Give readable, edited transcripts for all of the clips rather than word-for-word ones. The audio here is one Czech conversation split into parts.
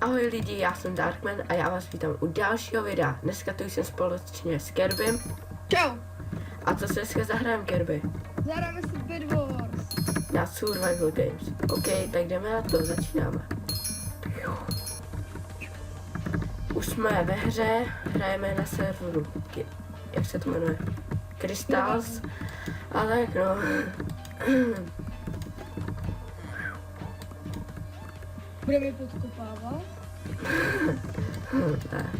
Ahoj lidi, já jsem Darkman a já vás vítám u dalšího videa. Dneska tu jsem společně s Kerbym. Čau! A co se dneska zahrajeme, Kerby? Zahráme si Bed Wars. Na Survival Games. OK, tak jdeme na to, začínáme. Už jsme ve hře, hrajeme na serveru. Jak se to jmenuje? Crystals. A tak no. Budeme je podkopávat. Ne.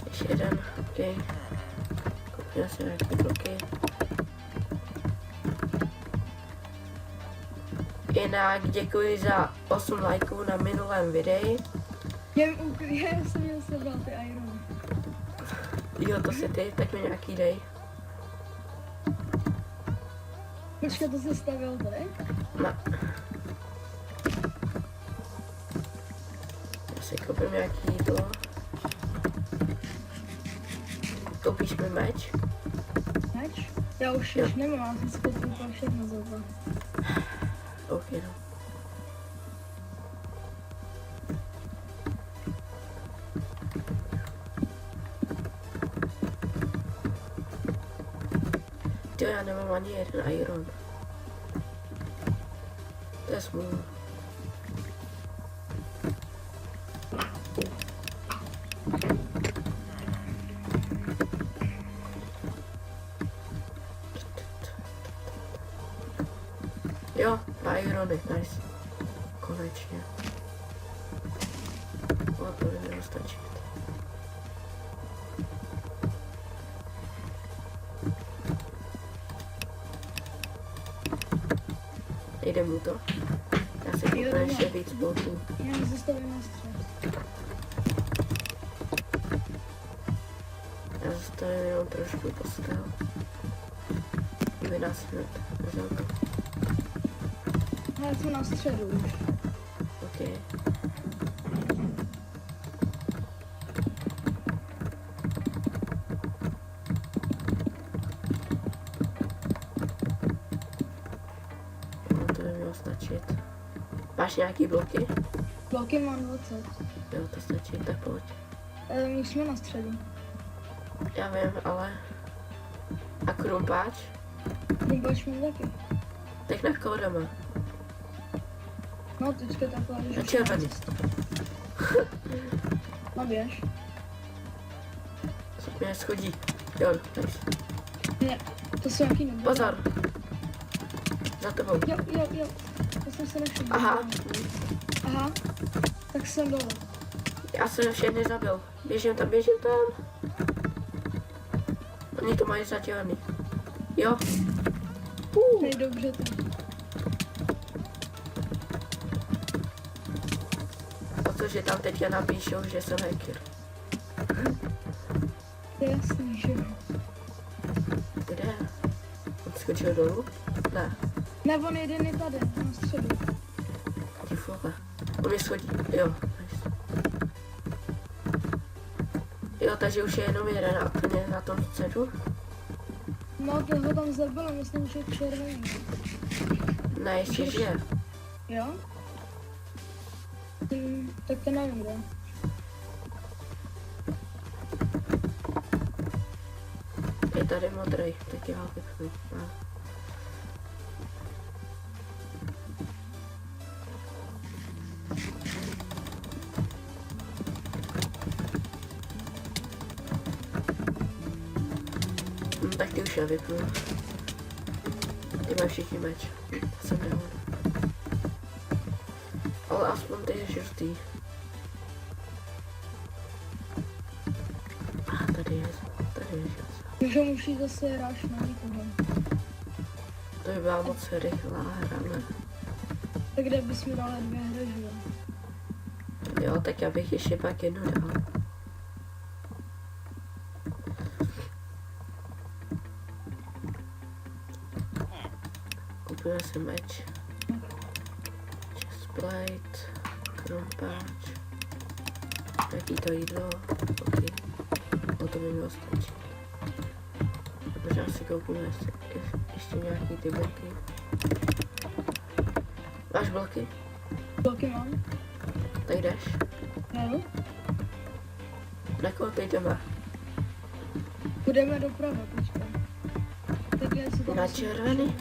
Ještě jeden, OK. Koupíme si nějaké bloky. Jinak děkuji za 8 lajků na minulém videu. Já jsem měl sebral ty irony. Jo, to si ty, tak mi nějaký dej. Počkej, to jsi stavil tady? Ne. Já si koupím nějaký jídlo. Koupíš mi meč? Meč? Já už nemám, já jsem si koupil všechno za to. OK, no. Tyjo, já nemám ani jeden iron. To je smůla. Jo, 2 irony, nice. Konečně. O, to by mělo stačit. Jde mu to? Já si koupím ještě víc bloků. Já zastavím na střed. Já zastavím jenom trošku postel. Kdyby nás hned nezaubil. Ale jsem na středu už. OK. No, to by mělo stačit. Máš nějaký bloky? Bloky mám 20. Jo, to stačí, tak pojď. My jsme na středu. Já vím, ale... A krumpáč? Krumpáč mám taky. Tak na koho jdeme? No, teďka takhle, Na červený. No běž. Co mě schodí? Jo, nice. Ne, to jsou nějaký nebo. Pozor! Za tebou. Jo. To jsem se nevšiml. Aha. Aha. Tak jsem dole. Já jsem všechny zabil. Běžím tam. Oni to mají zadělaný. Jo. Dobře to. Protože tam teďka napíšou, že jsem hacker. To je jasný, že jo. Kde? On skočil dolů? Ne. Ne, on jeden je tady, na středu. Ty vole. On mě schodí. Jo. Nice. Jo, takže už je jenom jeden a ten je na tom středu? No, to ho tam zabilo, myslím, že je červený. Ne, ještě žije. Jo? Tak to nevím, kde. Je tady modrý, tak já ho vypnu. Tak ty už já vypnu. Ty máš všichni meč. Jsem nehoda. Ale aspoň ty je žlutý. A tady je žlutý. Můžu musí zase hráš na někoho. To by byla moc rychlá hra, ne? Tak kde bys mi dal 2 hry, že jo? Jo, tak já bych ještě pak jednu dal. Koupíme si meč. Chestplate. Krumpáč. Jaký to jídlo? OK. O to by mělo stačit. Možná si koupíme ještě nějaký ty bloky. Máš bloky? Bloky mám. Tady jdeš? Jo. Na koho teď jdeme? Budeme doprava, počkej. Tak já si tam Na musím- červený?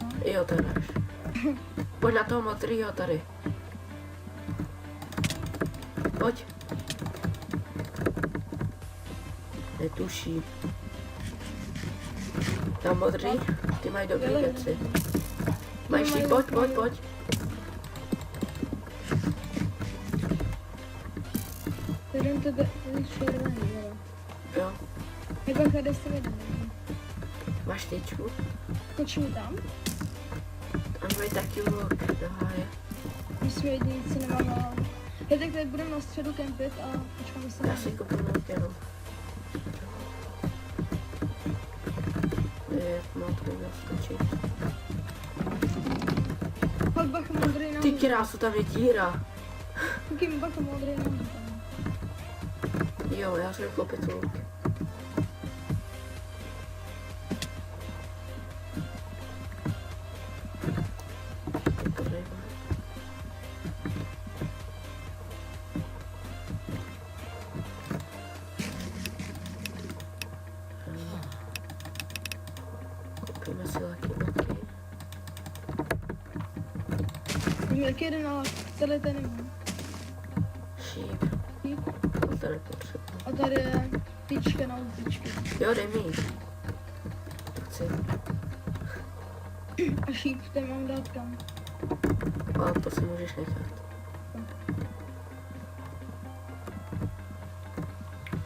No. Jo, tady jdeš. Pojď na toho modrýho tady. Pojď. Netuší. Tam modrý, ty mají dobrý Jo, jo. věci. Mají mají šíp, pojď, dobrý. pojď, pojď. Jdem to tady červený, jo. Jo, Nebo kde se vede? máš tyčku. Skočím tam. On mají taky luk do háje. My jsme jedinci, nemáme hlavu. Je tak tady budeme na středu kempit a počkáme se Já na si koupím luk jenom. Je, mám to zaskočit. Pak bacha modrý nám. Ty krásu, tam je díra. Kým bacha modrý nám. Jo, já jsem koupit luk. Koupíme si taky luky. Mám taky jeden, ale tady ten nemám. Šíp. To tady potřebuji. A tady je tyčka na uličky. Jo, dej mi. To chci. A šíp, ten mám dát kam. Ale to si můžeš nechat.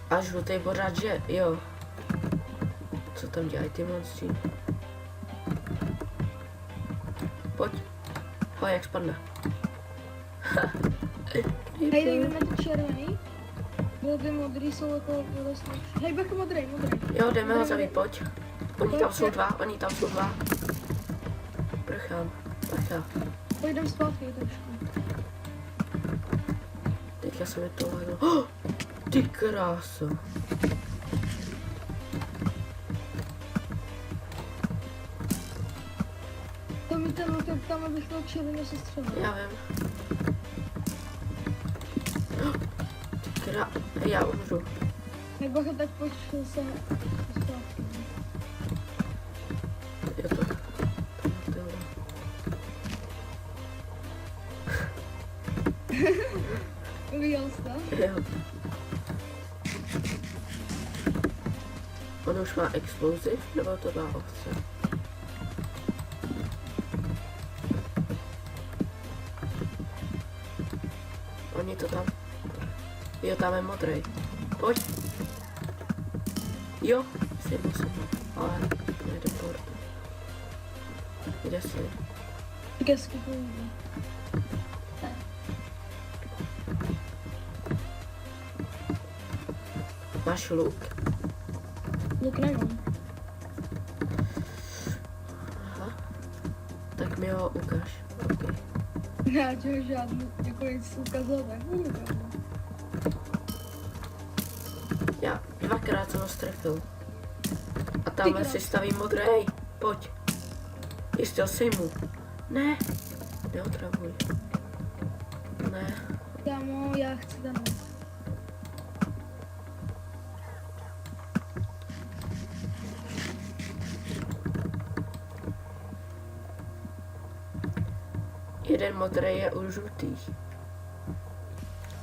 A žlutý pořád, že? Jo. Co tam dělají ty monstři? Pojď. Pojď, jak spadne. Hej, jdeme na ty červený. Bylo ty modrý, jsou jako vlastně. Hej, bacha modrý, modrý. Jo, jdeme ho zabít, pojď. Oni tam jsou dva, oni tam jsou dva. Prchám, bacha. Půjdem zpátky trošku. Teďka se mi to lehlo. Oh, ty kráso. To mi ten luk tam, abych to červeně se střelil. Já vím. Oh, ty krá... Já umřu. Hej, bacha, tak pojď se zpátky. Je to... Tohle. Viděl jsi to? Jo. On už má explosiv, nebo to má ovce? Oni to tam... Jo, tam je modrý. Pojď. Jo, si musím, ale nejde port. Jde si. Tak já skupuju. Máš luk? Luk nemám. Aha. Tak mi ho ukáž. Okay. Já ti ho žádný, jako nic ukázal, tak budu kámo. Já dvakrát jsem ho strefil. A tamhle si staví modrý. Pojď. Jistil si mu. Ne. Neotravuj. Ne. Kámo, já chci ten luk. Jeden modrý je už žlutý.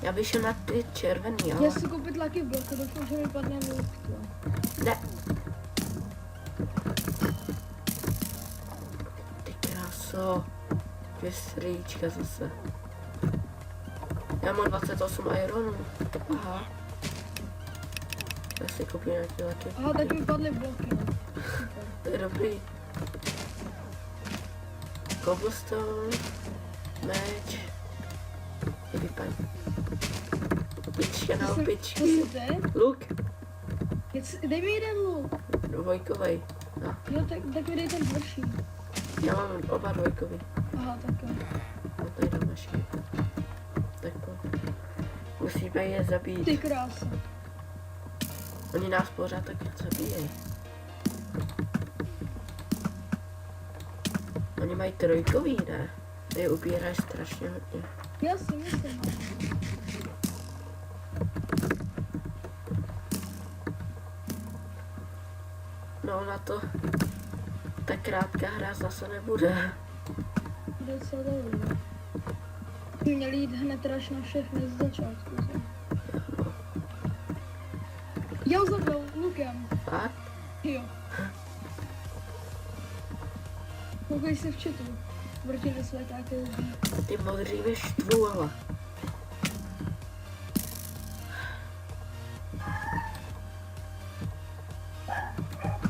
Já bych šel na ty červený, ale... Já si koupit Lucky Block, doufám, že mi padne luk. Ne. Ty kráso. 2 srdíčka zase. Já mám 28 ironů. Aha. Já si koupím nějaký laky. Aha, tak mi padly bloky. No. To je dobrý. Cobblestone. Meč. Je vypaň. Pička na Co opičky. jsi ty? Luk. Dej mi jeden luk. Dvojkovej. No. Jo, tak mi dej ten horší. Já mám oba dvojkový. Aha, tak jo. No tady dáme šíp. Tak pojď. Musíme je zabít. Ty krása. Oni nás pořád tak zabíjejí. Oni mají trojkový, ne? Ty ubírají strašně hodně. Já si myslím. No na to ta krátká hra zase nebude. Docela dobrý. Měli jít hned až na všechny z začátku. Já ho zabil lukem. Fakt? Jo. Koukej se v chatu. Vrtěli své káky lidí. Ty modrý mě štvou, ale.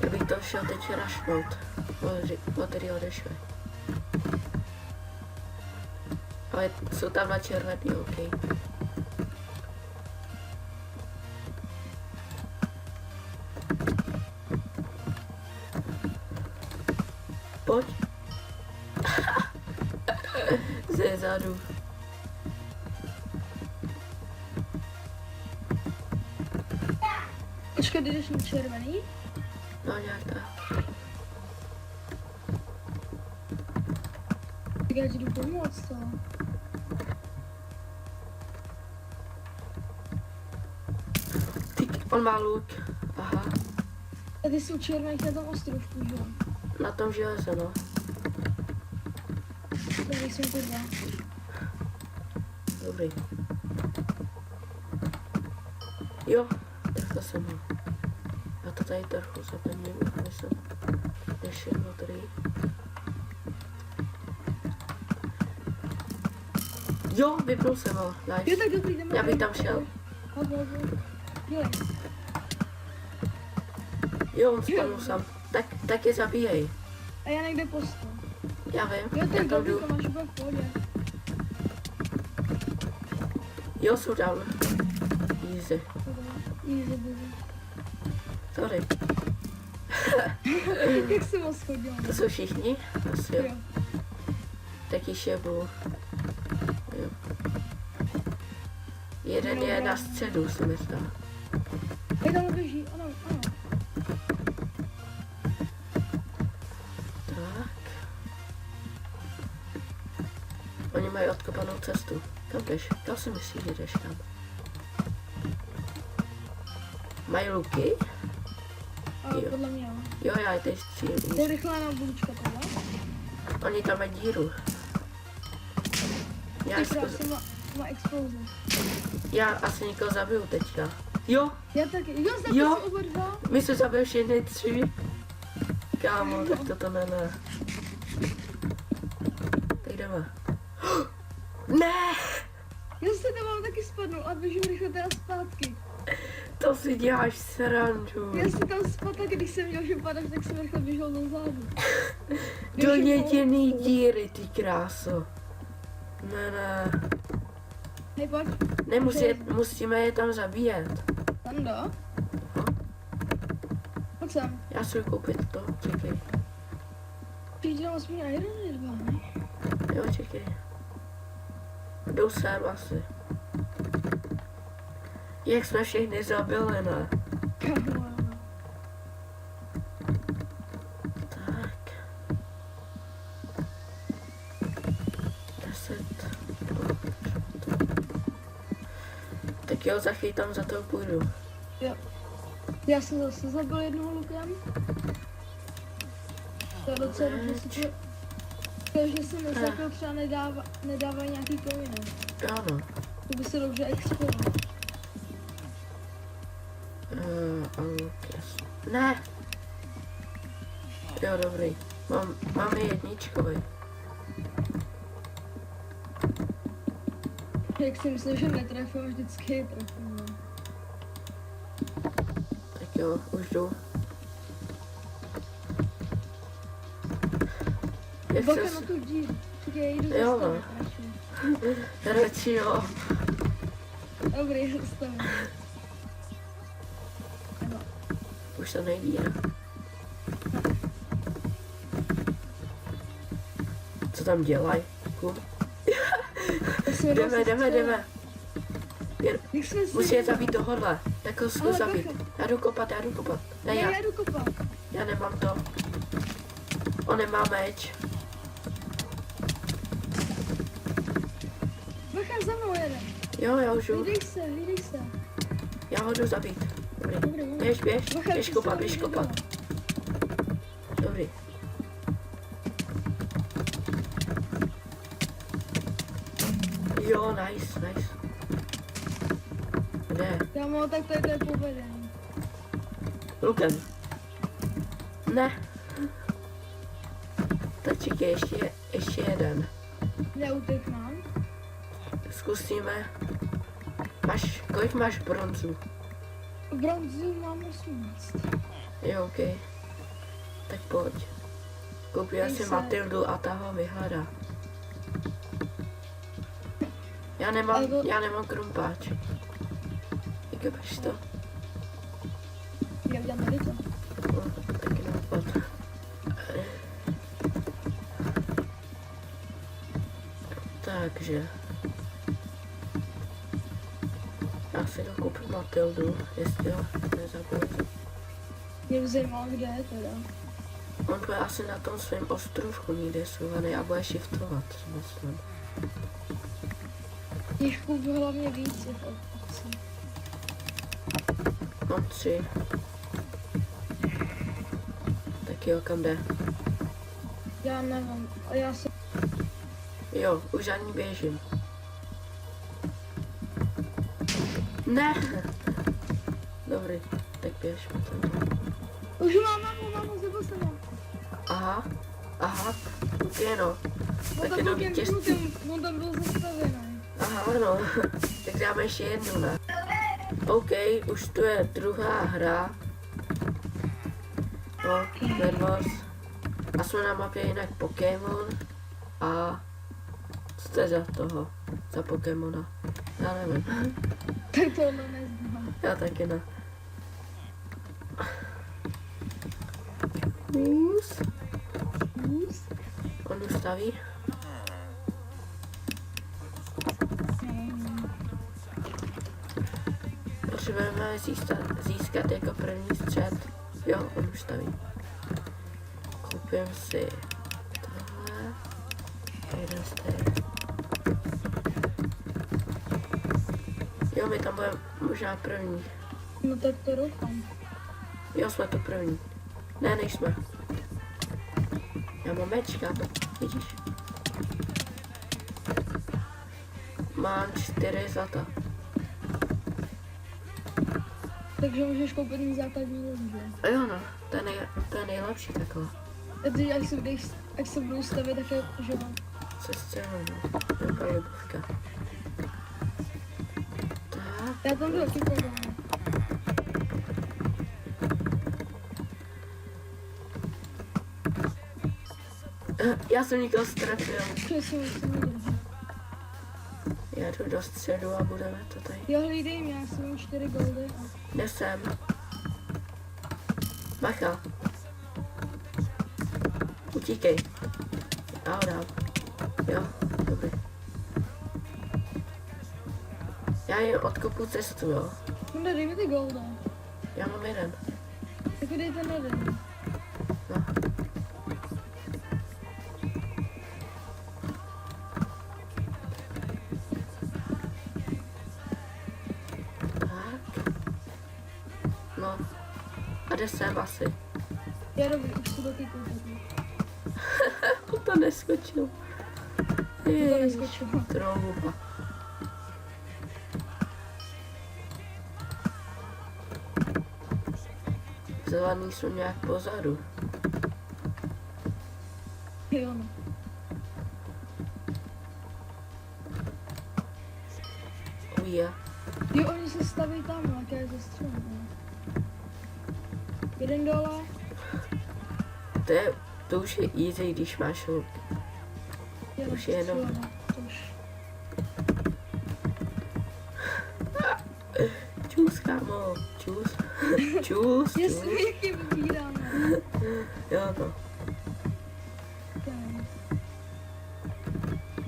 Já bych to šel teď rašnout. Modrý odešli. Ale jsou tam na červený, OK. Pojď. Ze zadu. Počkej, jdeš na červený? No nějak tak. Tak já ti jdu pomoct, co? Ty, on má luk. Aha. A ty jsi u červených na tom ostrovku, že jo? Na tom železe, no. Takže jsem to dva. Dobrý. Jo, tak to jsem ho. Já to tady trochu zapevním, aby jsem nešel modrý. Jo, vypnul jsem ho, Jo, nice. tak dobrý, jdeme. Já bych tam šel. Jo, Jo, on spadl sám. Tak je zabíjej. a já někde postu. Já vím, Jo, já tak tam dobrý, jdu. to máš úplně v pohodě. Jo, jsou down. Easy. Easy, easy. Sorry. Jak jsem ho schodil? To jsou všichni? Asi jo. Jo. Taky šebu. Jo. Jeden je na středu, se mi zdá. Hej, tam běží, ano, ano. Tak. Oni mají odkopanou cestu. Kam jdeš? Kam si myslíš, že jdeš tam? Mají luky? Ale Jo. podle mě, jo. Jo, já teď To je střílím. rychlá nábučka tohle. Oni tam mají díru. Já, Ty zkus... krásně má explozi. já asi někoho zabiju teďka. Jo, Já taky. Jo, zabil Jo. si oba dva. my jsme zabili všechny tři. Kámo, tak toto ne. Tak jdeme. Ne! Já se tam mám taky spadnul a běžím rychle teda zpátky. To si děláš srandu. Já si tam spadl, když jsem měl, že padáš, tak jsem rychle běžel do zádu. Do jediný díry, ty kráso. Ne. Hej, pojď. Musíme je tam zabíjet. Tam do. Pojď sem. Já si jdu koupit to, čekej. Přijď tam aspoň na jeden nebo dva, ne? Jo, čekej. Jdou sem asi. Jak jsme všechny zabili, ne? Kámo. Tak. 10. Tak jo, za chvíli tam za to půjdu. Jo. Já jsem zase zabil jednoho lukem. To je docela dobře si to... Takže jsem nezabil, třeba nedávají nějaký kominy. Ano. To by se dobře exportoval. Ne. Jo, dobrý. Máme jedničkový. Jak si myslím, že netrefím, vždycky je trefím. No. Tak jo, už jdu. Jak Bacha se... na tu díru. Tak já jdu Jo, zastavit no. radši. Radši jo. Dobrý, zastavím. Ano. Už to nejde. Co tam dělají? Jdeme. Jak jsme si... Musí je zabít tohodle. Jako zkus Ale zabít. bacha. Já jdu kopat. Ne, Já jdu kopat. já nemám to. On nemá meč. Bacha, za mnou jeden. Jo, já už jdu. Hlídej se. Já ho jdu zabít. Dobrý. Dobrý. Běž kopat. Dobrý. Jo, nice. Kde? Kámo, tak to je povedený. Lukem. Ne. Tak čekej, ještě jeden. Neutek nám. Zkusíme. Kolik máš bronzu? Bronzu mám 18. Jo, ok. Tak pojď. Koupil si Matildu a ta ho vyhledá. Já nemám krumpáč. Vykopeš to? Já udělám tady to. No, taky nápad. Takže. Já si koupím Matildu, jestli ho nezabil. Mě by zajímalo, kde je teda. On bude asi na tom svém ostrovku někde schovaný a bude shiftovat, myslím. Těch koupil hlavně víc těch obcí. Mám 3. Tak jo, kam jde? Já nevím, a já se... Jo, už ani běžím. Ne! Dobrý, tak běžme tam. Už mám, zabil jsem ho. Aha, no. Tak jenom vítězství. On tam byl zastavený. Aha, no. Tak dáme ještě jednu, ne? OK, už tu je druhá hra. No, nervos. A jsme na mapě jinak Pokémon. A co to je za toho? Za Pokémona? Já nevím. Tak tohle neznám. Já taky ne. Hus. On už staví. Potřebujeme získat jako první střed. Jo, on už staví. Koupím si tohle. Jeden stejný. Jo, my tam budeme možná první. No tak to doufám. Jo, jsme to první. Ne, nejsme. Já mám mečka, vidíš? Mám 4 zlata. Takže můžeš koupit mý základní lidi. Jo no, to je nejlepší takhle. A ty, až se budu stavit, tak je, že mám. Se střelou, no. Nějaká jebovka. Tak. Já tam jdu taky koupím. Já jsem někoho strefil. Přesně, jsem nedržel. Já jdu do středu a budeme to tady. Jo, hlídej mě, já jsem mám 4 goldy. Nesem. Bacha. Utíkej. Já ho dám. Jo, dobrý. Já jen odkopu cestu, jo. No dej mi ty goldy. Já mám jeden. Tak dej ten jeden. No. Tak. No. A jde sem asi. Já dobrý, už si taky koupit. On to neskočil. To neskočilo. Trouba. Zelený jsou nějak pozadu. Jo no. Uja. Jo, oni se staví tam, jak je zastřelený. Jeden dole. To už je easy, když máš luk. Už je jenom. Čus, kámo, čus. Čus. Jestli jak je vybíráme. Jo no.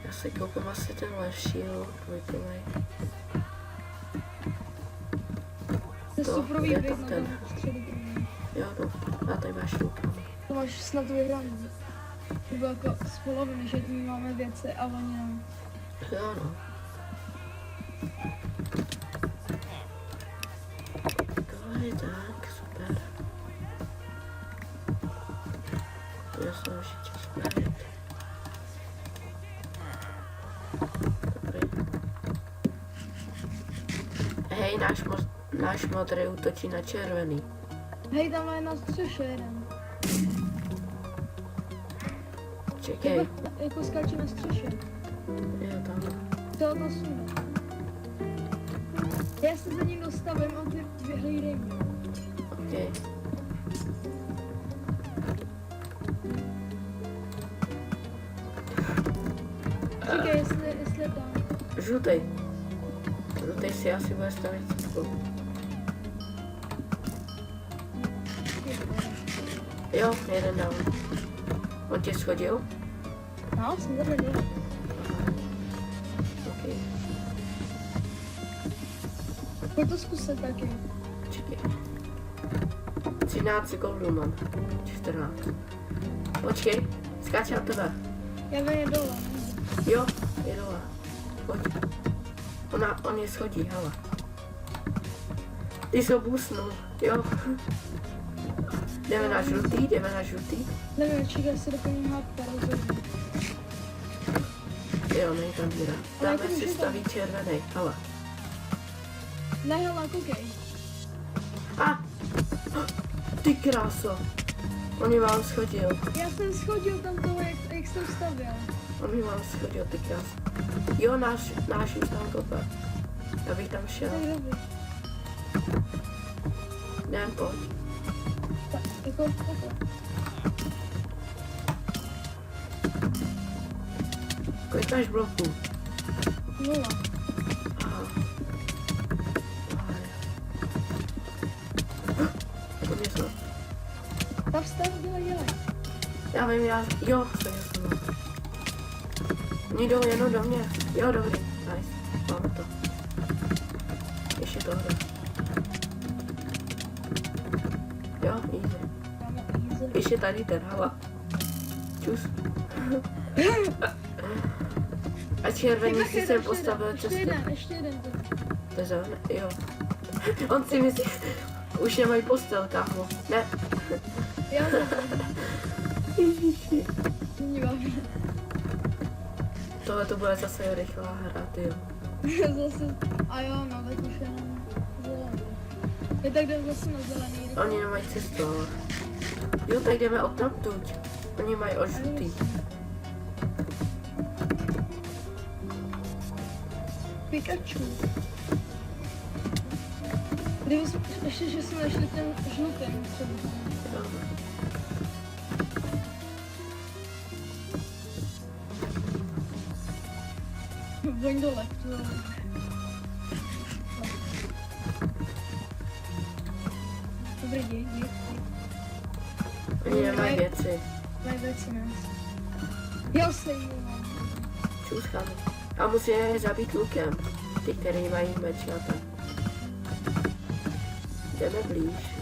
Já si koupím asi tenhle shield, dvojkovej. To je super je to výběh ten. na středu. Jo no, a tady máš luk. To máš snad vyhraný. To bylo jako z poloviny, že my máme věci a oni nám. Jo no. To je tak, super. Já se ještě spravit. Dobrý. Hej, náš modrý útočí na červený. Hej, tam je na střeše jeden. Čekej. Jako skáče na střeše. Jo, tam. To sunu. Já se za ním dostavím a ty vyhlídej mě. Okay. Čekaj, jestli je tam. Žlutej. Žlutej si asi bude stavit cipku. Jo, jeden down. On tě schodil? No, jsem tady dole. OK. Pojď to zkusit taky. Čekej. 13 goldů mám. 14. Počkej, skáče na tebe. Já vím, je dole. Jo, je dole. Pojď. On je schodí, hele. Ty jsi ho boostnul, jo. Jdeme na žlutý. Nevím, čekaj, já si doplním hápka, rozhodně. Jo, není tam díra. Dáme si staví červený, hele. Ne, hele, koukej. A! Ty kráso. On ji vám schodil. Já jsem schodil tam toho, jak jsem stavěl. On ji vám schodil, ty kráso. Jo, náš už tam kope. Já bych tam šel. Tak dobrý. Jdem, pojď. Tak, jako, takhle. Kolik máš bloků? 0. Aha. To mě snad. Ta vstav, dělej. Já vím, jo, schodil jsem ho. Oni jdou jenom do mě. Jo, dobrý, nice. Máme to. Ještě tohle. Jo, easy. Máme easy. Ještě tady ten, hala. Čus. A červený si jsem postavil cestu. Ještě jeden. To je zelený, jo. On si myslí, už nemají postel, kámo. Ne. Já nevím. Ježiši. Dívám. Tohle to bude zase rychlá hra, tyjo. Zase. A jo, no, tak už je zelený. Je tak jdem zase na zelený. Oni nemají cestu, ale. Jo, tak jdeme odtamtud. Oni mají o žlutý. Pikachu. Kdyby jsme, ještě, že jsme našli ten žlutý třeba. Jo. Voň dole, to... Dobrý, dík. Oni nemají věci. Mají věci nás. Jo, stejně. Čus, kámo. A musíme je zabít lukem. Ty, který mají meč na ten. Jdeme blíž.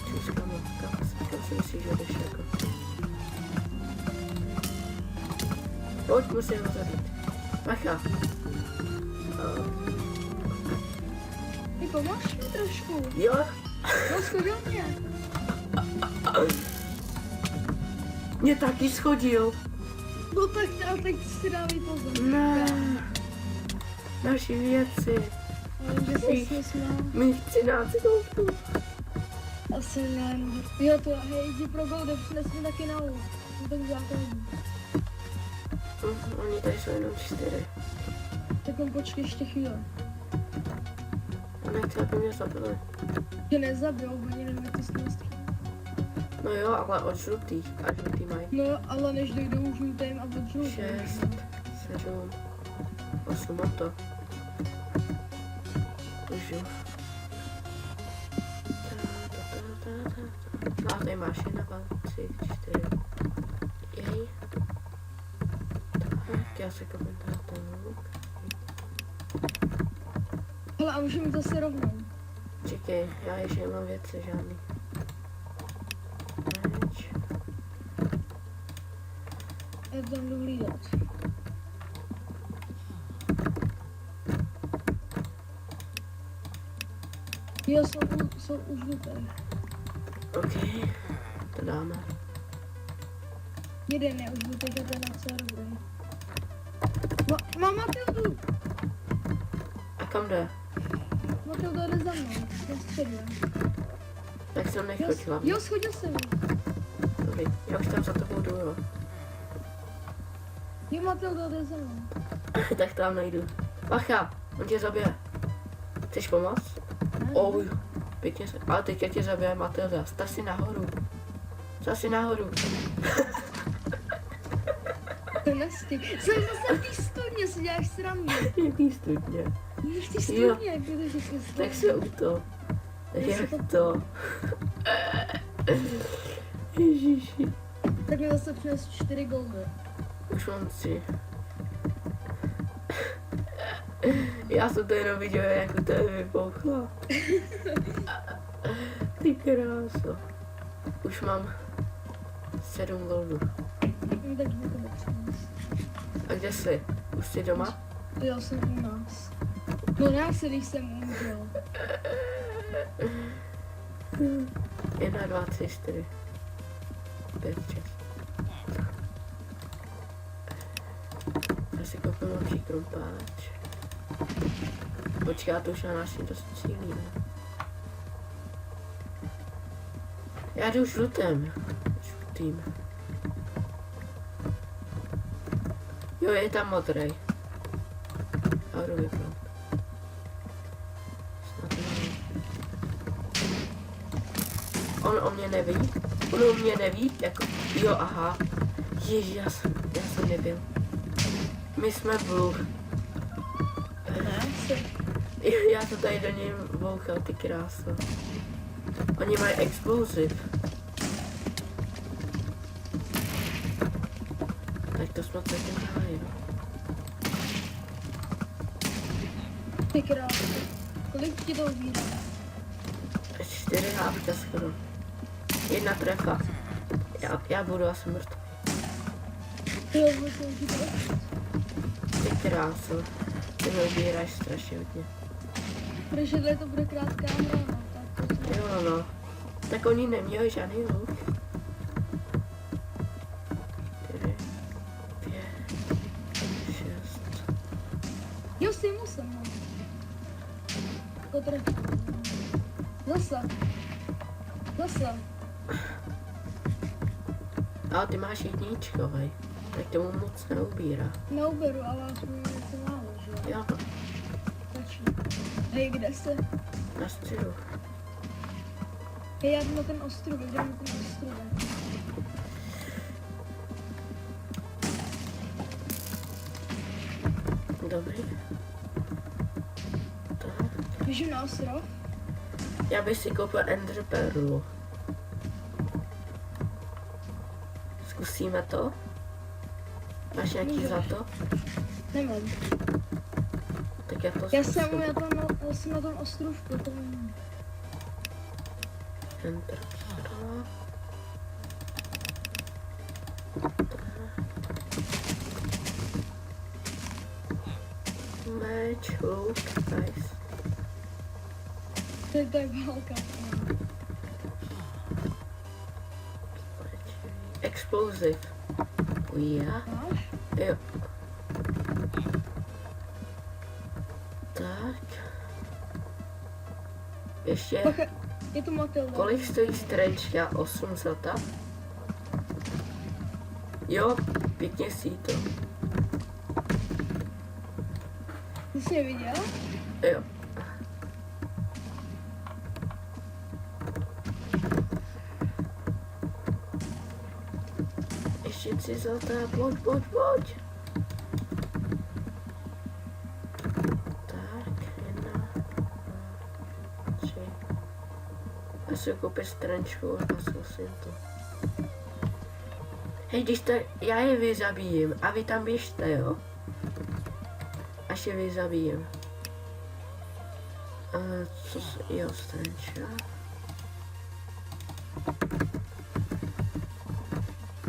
Čus, kámo. Kam si myslíš, že jdeš jako? Pojď, musím ho zabít. Bacha. Ty pomož mi trošku. Jo. No, schodil mě. Mě taky schodil. No tak a teď si dávej pozor. Ne. Naši věci. Ale že se smysl. Mých 13 goldů. Asi ne. Jo, to hej, jdi pro goldy, přines mi taky na ul. No tak základní. Oni tady jsou jenom 4. Tak on počkej ještě chvíli. A nechci, aby mě zabili. Tě nezabijou, oni nevím, jak ty s tím střílí. No jo, ale od žlutých. A žlutý mají. No, ale než dojdou žlutým a od žlutým. 6, 7, 8 a to. Už jo. No a tady máš 1, 2, 3, 4. Jej. Tak já se koupím ten luk. Hele, a můžeme zase rovnou. Čekej, já ještě nemám věci žádný. Meč. Já tam jdu hlídat. Jo, jsou už žlutých. OK, to dáme. Jeden je už žlutý a ten je docela dobrý. Mám Matildu! A kam jde? Matilda jde za mnou, já středujem. Tak se nechoď hlavně. Jo, schodil jsem ji. Dobrý, já už tam za tebou jdu, jo. Jo, Matilda jde za mnou. Tak tam najdu. Bacha, on tě zabije. Chceš pomoct? Ne, Oj, pěkně se. Ale teďka tě zabije Matilda. Stav si nahoru. Stav si nahoru. to nestih. Jsem zase v té studně, si děláš srandu. Jaký studně. Víš, ty studně, jak to všechno Tak se u to. Jak to? Ježiši. Tak mi zase přines 4 goldy. Už mám 3. Já jsem to jenom viděl, jak u tebe vypouchla. Ty kráso. Už mám 7 goldů. Tak mi to nepřines. A kde jsi? Už jsi doma? Já jsem u nás. No já se, když jsem umřel. 1, 2, 3, 4, 5, 6. Já si koupím lepší krumpáč. Počká, to už na nás dost cílí, ne? Já jdu žlutým. Jo, je tam modrej. Já jdu vypnout. Snad nevím. On o mě neví? On o mě neví? Jako, jo, aha. Ježi, já jsem nebyl. My jsme blue. Ne, jsem. Já to tady do něj bouchal, ty kráso. Oni mají explosive. Tak to jsme taky měli. Ty krásy. Kolik ti to ubírá? 4 hápka skoro. 1 trefa. Já budu asi mrtvý. Jo, musím ti to. Ty kráso. Ty mi ubíráš strašně hodně. Protože to bude krátká hra, no, tak to Jo, no. Tak oni neměli žádný luk. 4, 5, 6. Jo, s tím musím, no. Jako trefil. Zase. Zase. Ale ty máš jedničkovej. Tak tomu moc neubírá. Neuberu, ale aspoň něco málo, že jo? Jo, Stačí. Hej, kde jste? na středu. Hej, já jdu na ten ostrův, jdu na ten ostrův. Dobrý. Tak. Běžím na ostrov. Já bych si koupil Ender Perlu. Zkusíme to? Máš nějaký Můžeš. za to? Nemám. Tak já to Já zkusím. jsem na tom ostrovku, to nevím. Enter Perla. Meč, luk, nice. To je válka. Explosive. Já? Máš? Jo. Tak. Ještě. Bacha, je tu Matilda. Kolik stojí strančka? 8 zlata? Jo, pěkně si to. Ty jsi je viděl? Jo. Ještě 3 zlatá, pojď. Tak, 1, 2, 3. Já si koupím strančku a zkusím to. Hej, když to, já je vyzabijím a vy tam běžte, jo? Až je vyzabijím. Co se, jo, strančka.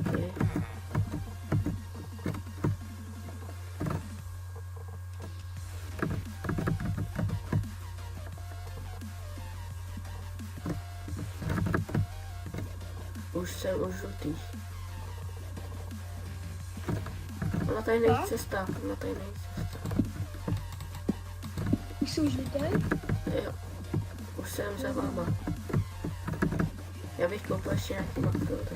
Okay. jsem už žlutých. Ona tady není Tak? cesta, ona tady není cesta. Už jsou žluté? Jo, už jsem za váma. Já bych koupil ještě nějaký makroty.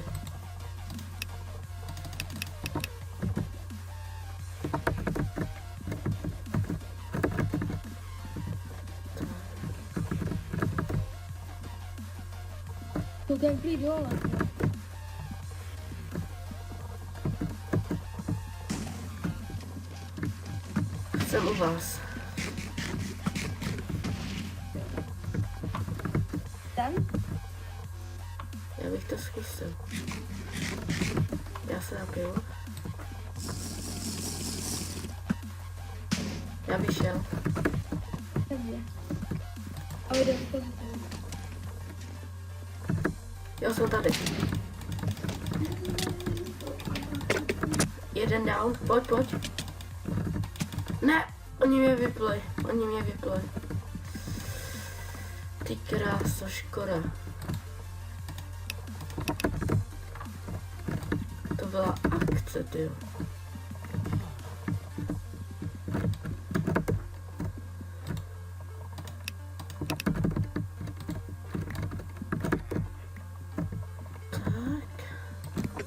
To ten prý dole. Jsem u vás. Ten? Já bych to zkusil. Já se napiju. Já bych šel. Ten je. A jdem pozitivně. Jo, jsem tady. Jeden down, pojď. Ne, oni mě vypli. Ty kráso, škoda. To byla akce, tyjo. Tak.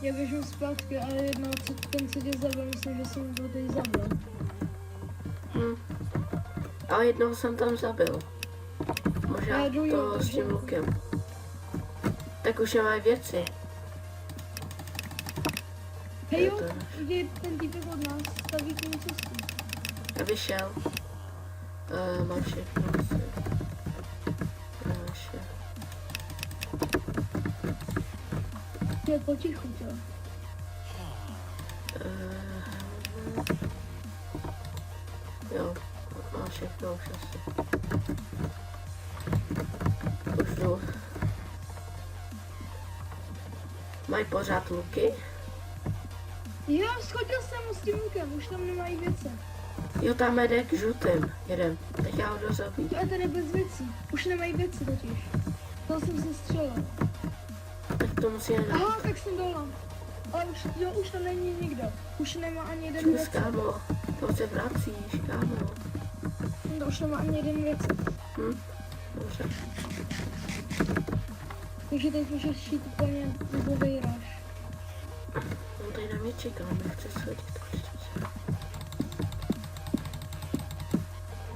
Já běžím zpátky, ale jednou, co ten co tě zabil, myslím, že jsem ho tady zabil. Ale jednoho jsem tam zabil. Možná Já jdu, to s tím lukem. Tak už nemají věci. Hej jo, To je- je ten týpek od nás, staví k ní cestu. Já vyšel. Mám všechno asi. Vše. Je potichu, to. Jo, mám všechno už asi. Už jdu. Mají pořád luky? Jo, schodil jsem mu s tím lukem, už tam nemají věce. Jo, tam jde k žlutým. Jedem. Tak já ho jdu zabít. To je tady bez věcí, už nemají věci totiž. To jsem se střelil. Tak to musí jít. Aha, tak jsem dole. Ale už tam není nikdo. Už nemá ani jeden Čus, věc. kámo. To se vracíš, kámo. To už nemá ani jeden věc. Dobře. Takže teď můžeš šít úplně dubovej ráž. On tady na mě čeká, on mě chce shodit.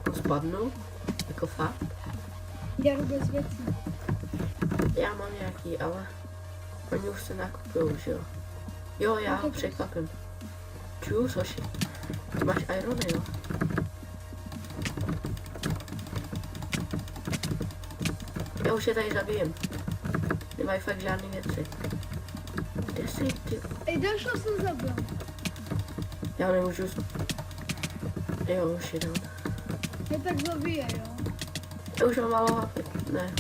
On spadnu? Jako fakt? Já jdu bez věcí. Já mám nějaký, ale oni už se nakupujou, že jo? Jo, já ho překvapím. Čus, hoši. Ty máš irony, jo? Já už je tady zabijem. Nemají fakt žádný věci. Kde jsi, ty? Ej, dalšího jsem zabil. Já nemůžu... Jo, už je down. Je tak zabije, jo. Já už mám málo HP. Ne,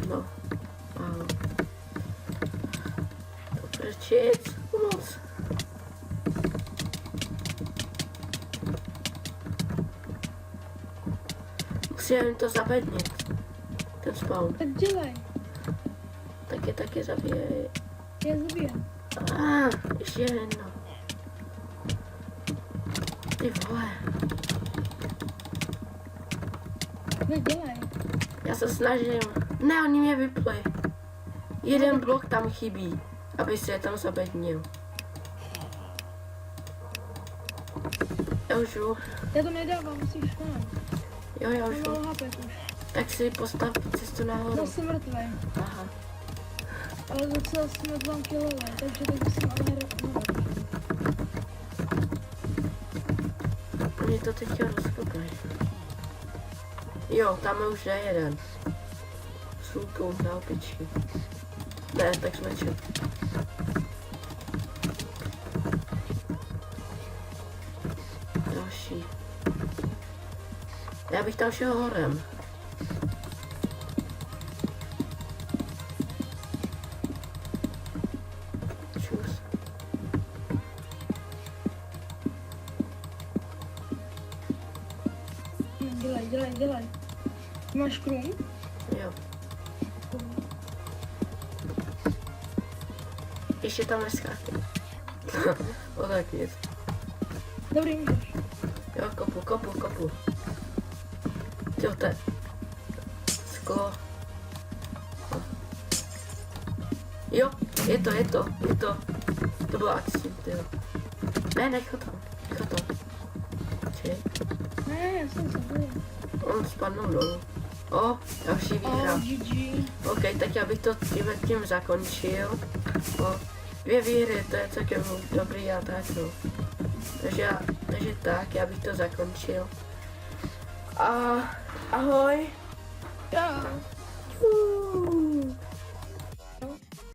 no. Málo. Prčic, pomoc. Musím jim to zabednit. Ten spawn. Tak dělej. Taky zabijej. Já zabijem. Ještě jedno. Ty vole. Tak dělej. Já se snažím. Ne, oni mě vypli. Jeden blok tam chybí, aby se je tam zabednil. Já už jdu. Já to nedávám, musíš konat. Jo, já už Mám jdu. málo HP už. Tak si postav cestu nahoru. Zase mrtvý. Aha. Ale docela jsme 2 kilové, takže teď musím ale hrát. Oni to teďka rozkopají. Jo, tam je už jde jeden. S lůkou na opičky. Ne, tak jsme čo. Další. Já bych tam šel horem. Čus. Dělej. Máš krum? Jo. Ještě tam neskákej. O tak nic. Dobrý, můžeš. Jo, kopu. Jo, to je sklo. Jo, je to. To bylo akční, tyjo. Ne, nech ho tam. Počkej. Ne, já jsem zabыл. On spadnul dolů. O, další výhra. GG. OK, tak já bych to tím zakončil. O, 2 výhry, to je celkem dobrý a tak no. Takže tak, já bych to zakončil. A ahoj. Čau. Čau.